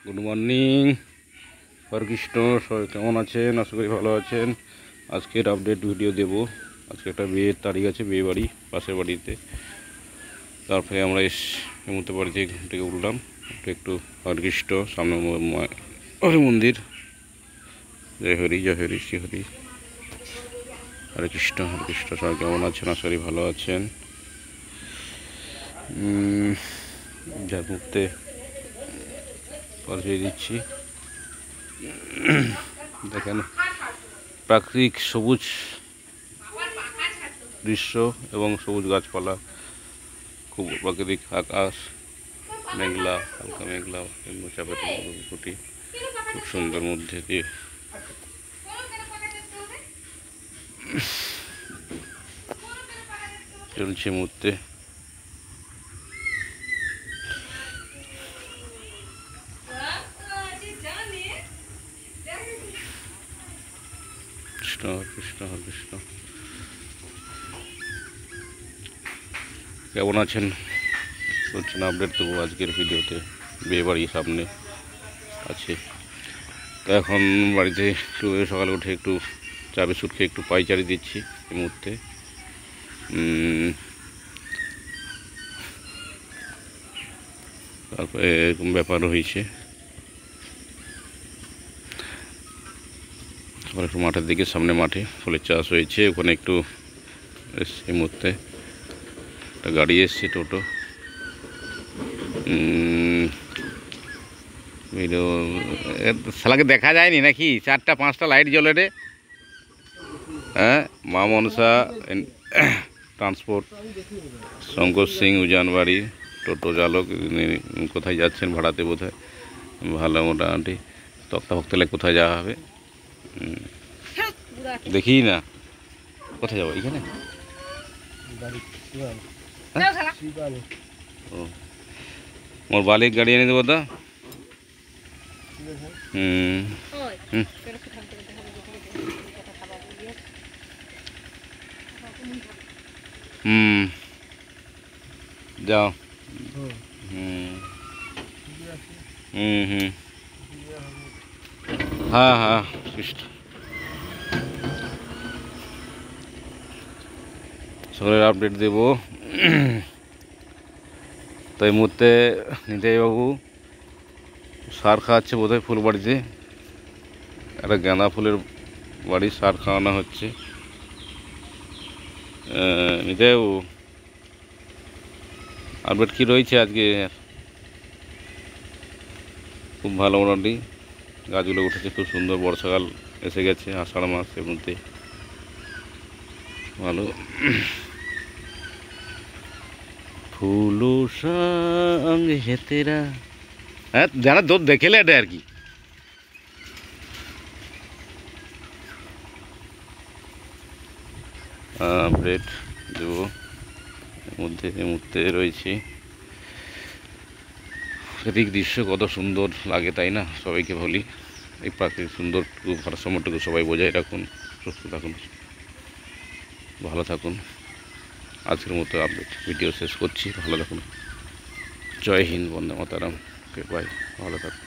Good morning Harekrishna, সবাই কেমন আছেন? আশা করি ভালো আছেন। আজকের আপডেট ভিডিও দেব। আজকে একটা বিয়ের তারিখ আছে, বিয়ে বাড়ি পাশের বাড়িতে। তারপরে আমরা এই মুহূর্তে বাড়িতে ঘুম থেকে উঠলাম, একটু হরকৃষ্ণ সামনে হরি মন্দির। জয় হরি জয় হরি শ্রী হরি, হরে কৃষ্ণ হরে কৃষ্ণ। সবাই কেমন আছেন? আশা করি ভালো আছেন। যার মুহূর্তে পরিচয় দিচ্ছি। দেখেন প্রাকৃতিক সবুজ দৃশ্য এবং সবুজ গাছপালা, খুব প্রাকৃতিক আকাশ, মেঘলা, হালকা মেঘলা, চাপের কুটি, খুব সুন্দর মধ্যে দিয়ে চলছে মুহূর্তে। কৃষ্ণ কৃষ্ণ কৃষ্ণ। কেমন আছেন? বলছেন আপডেট দেবো আজকের ভিডিওতে। বিয়ে বাড়ির সামনে আছে, তো এখন বাড়িতে একটু সকালে উঠে একটু চা বিস্কুট খেয়ে একটু পাইচারি দিচ্ছি এই মুহূর্তে। তারপরে এরকম ব্যাপার হয়েছে। আবার একটু মাঠের দিকে, সামনে মাঠে ফুলের চাষ হয়েছে, ওখানে একটু এই মুহূর্তে একটা গাড়ি এসছে, টোটো। শালাকে দেখা যায়নি নাকি? 4টা 5টা লাইট জ্বলে রে। হ্যাঁ, মা মনসা ট্রান্সপোর্ট, শঙ্কর সিং উজানবাড়ি, টোটো চালক। কোথায় যাচ্ছেন? ভাড়াতে বোধহয়। ভালো, মোটামুটি তক্তা ফক্তালে কোথায় যাওয়া হবে দেখি না। কোথায় যাবো? এখানে ও, মোর বালিক গাড়ি এনে দেবো তো। যাও। হ্যাঁ হ্যাঁ, সকালের আপডেট দেব। তো এই মুহূর্তে নিতাইবাবু সার খাওয়াচ্ছে বোধহয় ফুলবাড়িতে। একটা গাঁদা ফুলের বাড়ি, সার খাওয়ানো হচ্ছে। নিতাইবাবু আপডেট কী রয়েছে আজকে? খুব ভালো, মোটামুটি গাছগুলো উঠেছে, খুব সুন্দর। বর্ষাকাল এসে গেছে, আষাঢ় মাস, এর মধ্যে ভালো। ফুলো সঙ্গে হেতেরা, হ্যাঁ জানা দোদ দেখেলে এটা আর কি। আপডেট দেবো এই মুহূর্তে রয়েছে। প্রাকৃতিক দৃশ্য কত সুন্দর লাগে, তাই না? সবাইকে বলি এই প্রাকৃতিক সুন্দর ভারসাম্যটুকু সবাই বজায় রাখুন, সুস্থ থাকুন, ভালো থাকুন। আজকের মতো আপডেট ভিডিও শেষ করছি। ভালো থাকুন। জয় হিন্দ, বন্দে মাতারাম। ওকে, বাই। ভালো থাকুন।